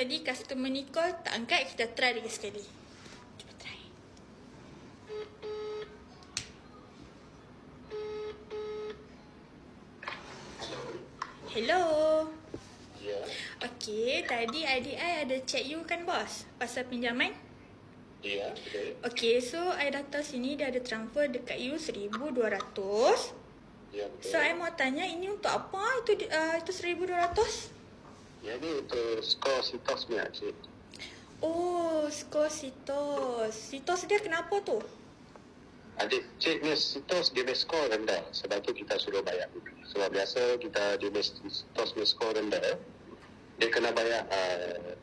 tadi customer ni call tak angkat, kita try lagi sekali. Cuba try. Hello. Ya. Okey, tadi adik I ada check you kan bos? Pasal pinjaman? Ya, betul. Okey, so I datang sini dia ada transfer dekat you 1,200. Ya, betul. So I mau tanya ini untuk apa itu 1,200? Ya, ni untuk skor sitos punya, cik. Oh, skor sitos. Sitos dia kenapa tu? Adik, cik ni sitos dia punya skor rendah. Sebab tu kita suruh bayar. Sebab biasa kita dia punya sitos punya skor rendah, dia kena bayar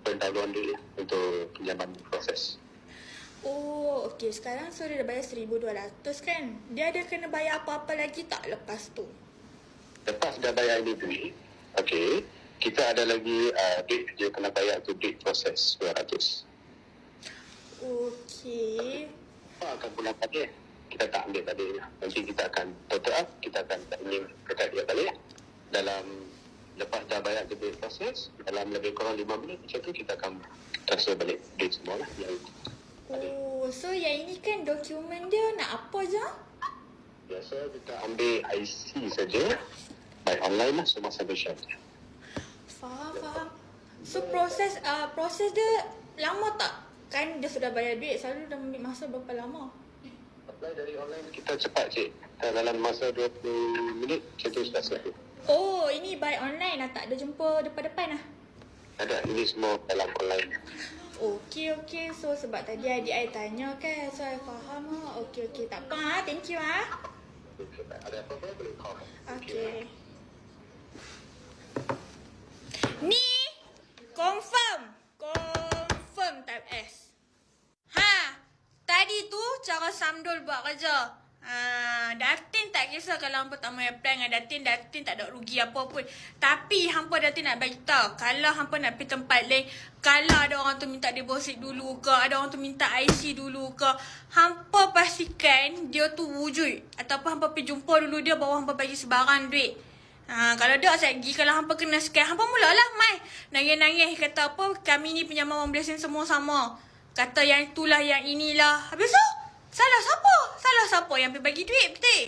pendahuluan dulu untuk pinjaman proses. Oh, okey. Sekarang so dia dah bayar 1,200 kan? Dia ada kena bayar apa-apa lagi tak lepas tu? Lepas dah bayar ini duit, okey, kita ada lagi duit dia kena bayar tu duit proses 200. Okey. Apa akan pulang tadi? Kita tak ambil tadi. Nanti kita akan total up, kita akan tanya dekat dia balik. Dalam lepas dah bayar duit proses, dalam lebih kurang 5 minit macam tu kita akan transfer balik duit semua lah. Yang Oh, so yang ini kan dokumen dia nak apa je? biasa kita ambil IC saja, by online lah semua submission. Faham. So proses dia lama tak? Kan dia sudah bayar duit, selalu dah ambil masa berapa lama? Apply dari online kita cepat cik. Dalam masa 20 minit macam tu sudah selesai. Oh, ini by online lah, tak ada jumpa depan-depan lah? Ada, ini semua dalam online. Okey. So sebab tadi adik I tanya kan, so I faham lah. Okey. Tak apa ha. Thank you ha. Ada apa-apa boleh call. Okey. Ni confirm type S. Ha, tadi tu cara Samdul buat kerja. Datin tak kisah kalau hampa tak mau apply dengan Datin tak ada rugi apa pun. Tapi hampa Datin nak bagi tahu, kalau hampa nak pergi tempat lain, kalau ada orang tu minta deposit dulu ke, ada orang tu minta IC dulu ke, hampa pastikan dia tu wujud ataupun hampa pergi jumpa dulu dia baru hampa bagi sebarang duit. Kalau tak lagi, kalau hampa kena scam, hampa mulalah mai nangis-nangis kata apa, kami ni pinjaman orang Malaysia semua sama. Kata yang itulah, yang inilah. Habis tu, salah siapa yang pergi bagi duit, betul?